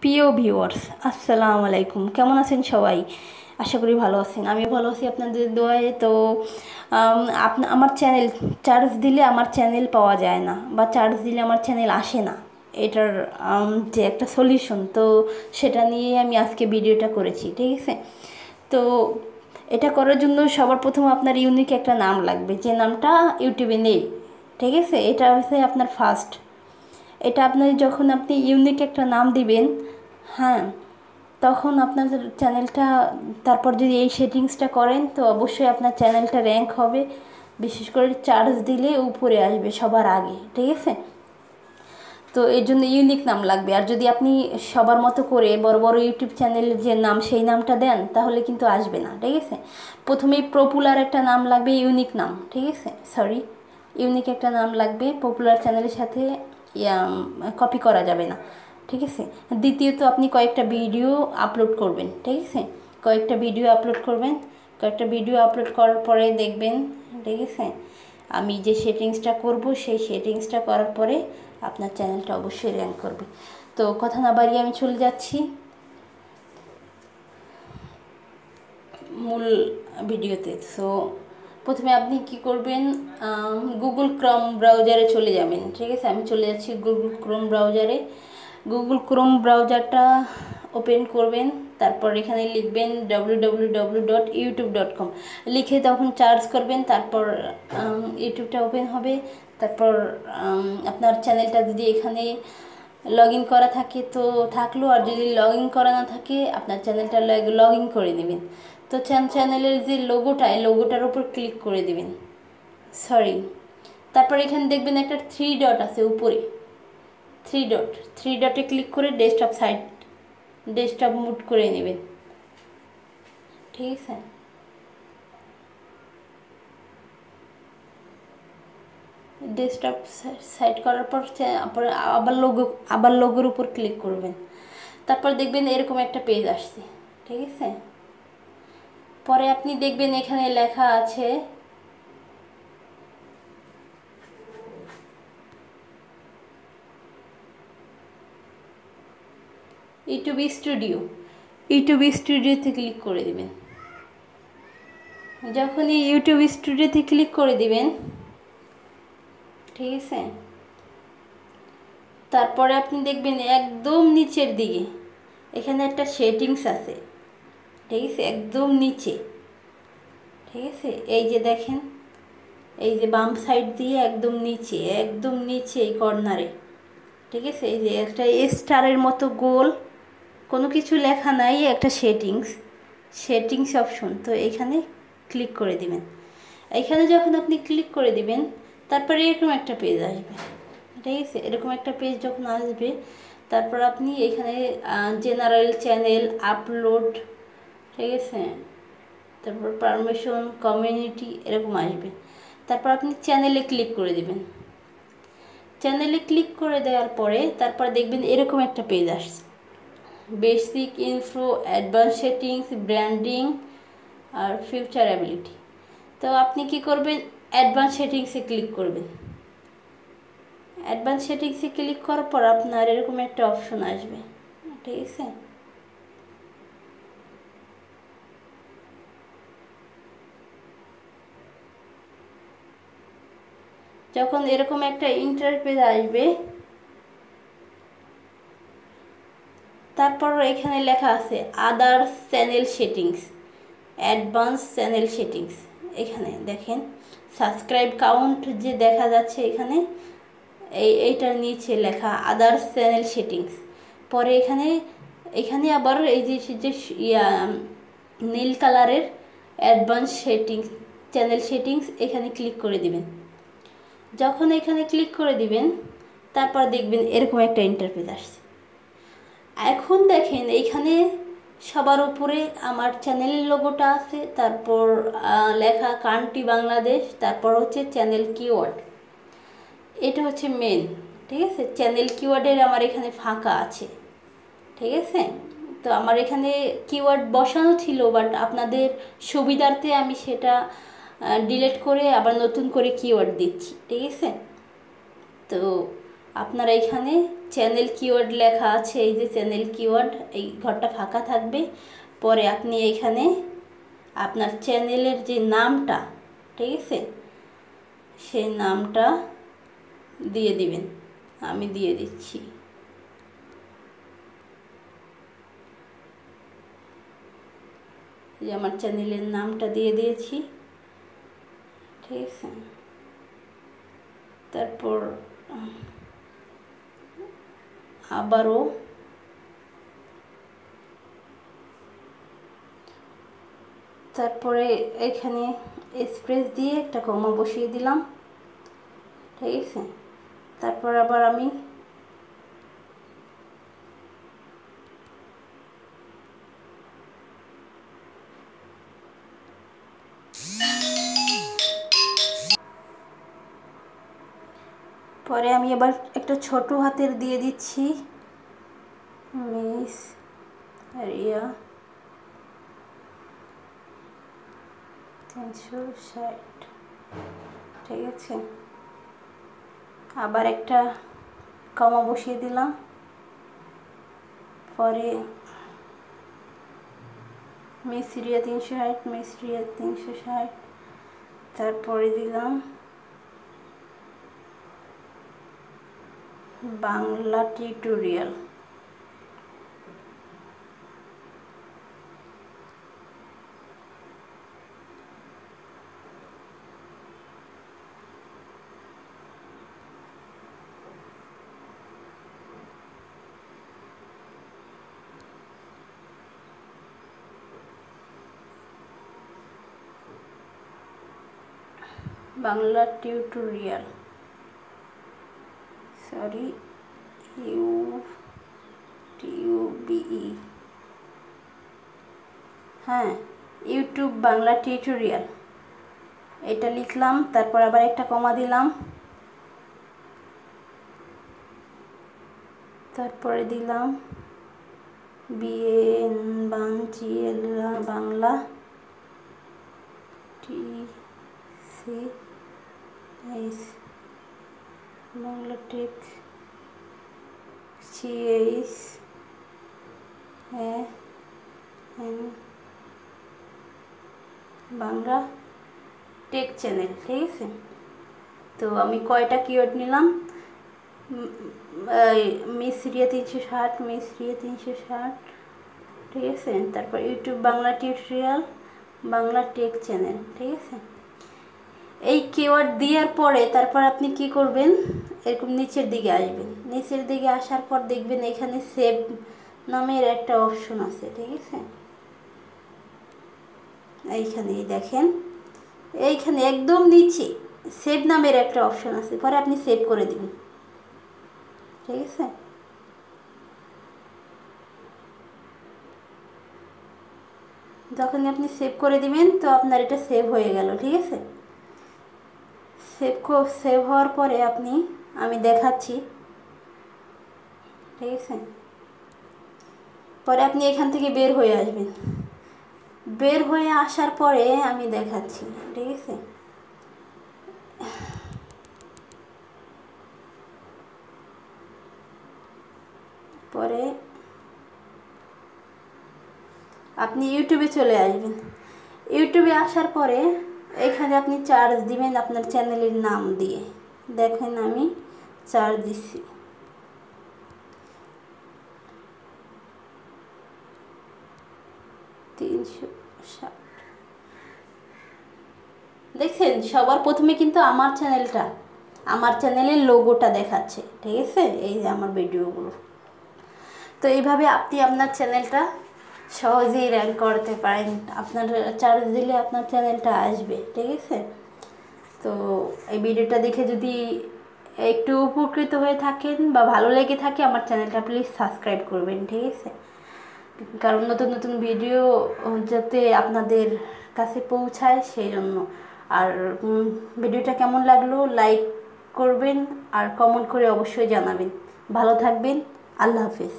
প্রিয় ভিউয়ার্স, আসসালামু আলাইকুম। কেমন আছেন সবাই? আশা করি ভালো আছেন। আমি ভালো আছি আপনাদের দোয়ায়। তো আমার চ্যানেল চার্জ দিলে আমার চ্যানেল পাওয়া যায় না, বা চার্জ দিলে আমার চ্যানেল আসে না। এটার যে একটা সলিউশন, তো সেটা নিয়ে আমি আজকে ভিডিওটা করেছি, ঠিক আছে? তো এটা করার জন্য সবার প্রথম আপনার ইউনিক একটা নাম লাগবে, যে নামটা ইউটিউবে নেই, ঠিক আছে? এটা হচ্ছে আপনার ফার্স্ট। এটা আপনার যখন আপনি ইউনিক একটা নাম দিবেন, হ্যাঁ, তখন আপনার চ্যানেলটা, তারপর যদি এই সেটিংসটা করেন, তো অবশ্যই আপনার চ্যানেলটা র্যাঙ্ক হবে। বিশেষ করে চার্জ দিলে উপরে আসবে সবার আগে, ঠিক আছে? তো এর জন্য ইউনিক নাম লাগবে। আর যদি আপনি সবার মতো করে বড় বড় ইউটিউব চ্যানেলের যে নাম, সেই নামটা দেন, তাহলে কিন্তু আসবে না, ঠিক আছে? প্রথমেই পপুলার একটা নাম লাগবে, ইউনিক নাম, ঠিক আছে? সরি, ইউনিক একটা নাম লাগবে। পপুলার চ্যানেলের সাথে কপি করা যাবে না, ঠিক আছে? দ্বিতীয়ত, আপনি কয়েকটা ভিডিও আপলোড করবেন, ঠিক আছে? কয়েকটা ভিডিও আপলোড করবেন। কয়েকটা ভিডিও আপলোড করার পরে দেখবেন, ঠিক আছে, আমি যে সেটিংসটা করব, সেই সেটিংসটা করার পরে আপনার চ্যানেলটা অবশ্যই র্যাঙ্ক করবে। তো কথা না বাড়িয়ে আমি চলে যাচ্ছি মূল ভিডিওতে। সো প্রথমে আপনি কি করবেন, গুগল ক্রোম ব্রাউজারে চলে যাবেন, ঠিক আছে? আমি চলে যাচ্ছি গুগল ক্রোম ব্রাউজারে। গুগল ক্রোম ব্রাউজারটা ওপেন করবেন। তারপর এখানে লিখবেন www.youtube.com লিখে তখন চার্জ করবেন। তারপর ইউটিউবটা ওপেন হবে। তারপর আপনার চ্যানেলটা যদি এখানে লগ ইন করা থাকে তো থাকলো, আর যদি লগ ইন করা না থাকে, আপনার চ্যানেলটা লগ ইন করে নেবেন। তো চ্যানেলের যে লোগোটা, এই লোগোটার উপর ক্লিক করে দেবেন। সরি, তারপর এখানে দেখবেন একটা থ্রি ডট আছে উপরে, থ্রি ডটে ক্লিক করে ডেস্কটপ মুড করে নেবেন, ঠিক আছে? ডেস্কটপ সাইড করার পর আবার লোগোর উপর ক্লিক করবেন। তারপর দেখবেন এরকম একটা পেজ আসছে, ঠিক আছে? পরে আপনি দেখবেন এখানে লেখা আছে ইউটিউব স্টুডিওতে ক্লিক করে দিবেন। যখনই ইউটিউব স্টুডিওতে ক্লিক করে দিবেন, ঠিক আছে, তারপরে আপনি দেখবেন একদম নিচের দিকে এখানে একটা সেটিংস আছে, ঠিক আছে? একদম নিচে, ঠিক আছে? এই যে দেখেন, এই যে বাম সাইড দিয়ে একদম নিচে এই কর্নারে, ঠিক আছে, এই যে একটা স্টারের মতো গোল, কোনো কিছু লেখা নাই, একটা সেটিংস অপশন। তো এখানে ক্লিক করে দিবেন। এখানে যখন আপনি ক্লিক করে দিবেন, তারপরে এরকম একটা পেজ আসবে, ঠিক আছে? এরকম একটা পেজ যখন আসবে, তারপর আপনি এখানে জেনারেল চ্যানেল আপলোড, ঠিক আছে, তারপর পারমিশন, কমিউনিটি, এরকম আসবে। তারপর আপনি চ্যানেলে ক্লিক করে দিবেন। চ্যানেলে ক্লিক করে দেওয়ার পরে তারপর দেখবেন এরকম একটা পেজ আসছে, basic info, advance settings, branding আর ফিউচারেবিলিটি। তো আপনি কি করবেন, অ্যাডভান্স সেটিংসে ক্লিক করবেন। অ্যাডভান্স সেটিংসে ক্লিক করার পর আপনার এরকম একটা অপশন আসবে, ঠিক আছে? যখন এরকম একটা ইন্টারফেস আসবে, তারপর এখানে লেখা আছে others channel settings, advance channel settings. এখানে দেখেন সাবস্ক্রাইব কাউন্ট যে দেখা যাচ্ছে এখানে, এইটার নিচে লেখা আদার্স চ্যানেল সেটিংস। পরে এখানে আবার এই যে নীল কালারের অ্যাডভান্স সেটিংস, চ্যানেল সেটিংস, এখানে ক্লিক করে দিবেন। যখন এখানে ক্লিক করে দিবেন, তারপর দেখবেন এরকম একটা ইন্টারফেস আসছে। এখন দেখেন এইখানে সবার উপরে আমার চ্যানেলের লোগোটা আছে, তারপর লেখা কান্ট্রি বাংলাদেশ, তারপর হচ্ছে চ্যানেল কিওয়ার্ড। এটা হচ্ছে মেন, ঠিক আছে? চ্যানেল কিওয়ার্ডের আমার এখানে ফাঁকা আছে, ঠিক আছে? তো আমার এখানে কিওয়ার্ড বসানো ছিল, বাট আপনাদের সুবিধার্থে আমি সেটা ডিলিট করে আবার নতুন করে কিওয়ার্ড দিচ্ছি, ঠিক আছে? তো আপনার এইখানে চ্যানেল কিওয়ার্ড লেখা আছে, এই যে চ্যানেল কিওয়ার্ড, এই ঘরটা ফাঁকা থাকবে। পরে আপনি এইখানে আপনার চ্যানেলের যে নামটা, ঠিক আছে, সেই নামটা দিয়ে দিবেন। আমি দিয়ে দিচ্ছি। যে আমার চ্যানেলের নামটা দিয়ে দিয়েছি, ঠিক আছে। তারপর আবারও তারপরে এখানে স্পেস দিয়ে একটা কমা বসিয়ে দিলাম, ঠিক আছে। তারপর আবার আমি আবার একটা ছোট হাতের দিয়ে দিচ্ছি, মিস রিয়া 360, ঠিক আছে। আবার একটা কমা বসিয়ে দিলাম, পরে মিস রিয়া 360, মিস রিয়া 360, তারপরে দিলাম Bangla tutorial. Bangla tutorial, sorry, ইউটিউবিই, হ্যাঁ, ইউটিউব বাংলা টিউটোরিয়াল, এটা লিখলাম। তারপর আবার একটা কমা দিলাম, তারপরে দিলাম BN Bangla TCS Bangla tech CH Bangla tech channel, ঠিক আছে। তো আমি কয়টা কিওয়ার্ড নিলাম, মিস রিয়া 360, মিস রিয়া 360, ঠিক আছে। তারপর YouTube Bangla tutorial, Bangla tech channel, ঠিক আছে। এই কিওয়ার্ড দেওয়ার পরে তারপর আপনি কি করবেন, এরকম নিচের দিকে আসবেন। নিচের দিকে আসার পর দেখবেন এখানে সেভ নামের একটা অপশন আছে, ঠিক আছে। এইখানেই দেখেন, এইখানে একদম নিচে সেভ নামের একটা অপশন আছে, পরে আপনি সেভ করে দিবেন, ঠিক আছে। যখন আপনি সেভ করে দিবেন তো আপনার এটা সেভ হয়ে গেল, ঠিক আছে। সেভ হওয়ার পরে আমি দেখাচ্ছি, ঠিক আছে। পরে আপনি এখান থেকে বের হয়ে আসবেন। বের হয়ে আসার পরে আমি দেখাচ্ছি, ঠিক আছে। পরে আপনি ইউটিউবে চলে আসবেন। ইউটিউবে আসার পরে এখানে আপনি চার্জ দিবেন আপনার চ্যানেলের নাম দিয়ে। দেখেন আমি চার্জ দিচ্ছি, দেখছেন সবার প্রথমে কিন্তু আমার চ্যানেলের লোগোটা দেখাচ্ছে, ঠিক আছে। এই যে আমার ভিডিওগুলো। তো এইভাবে আপনি আপনার চ্যানেলটা সহজেই র্যাঙ্ক করতে পারেন। আপনার চার্জ দিলে আপনার চ্যানেলটা আসবে, ঠিক আছে। তো এই ভিডিওটা দেখে যদি একটু উপকৃত হয়ে থাকেন বা ভালো লেগে থাকে, আমার চ্যানেলটা প্লিজ সাবস্ক্রাইব করবেন, ঠিক আছে। কারণ নতুন নতুন ভিডিও যাতে আপনাদের কাছে পৌঁছায় সেই জন্য। আর ভিডিওটা কেমন লাগলো লাইক করবেন আর কমেন্ট করে অবশ্যই জানাবেন। ভালো থাকবেন, আল্লাহ হাফেজ।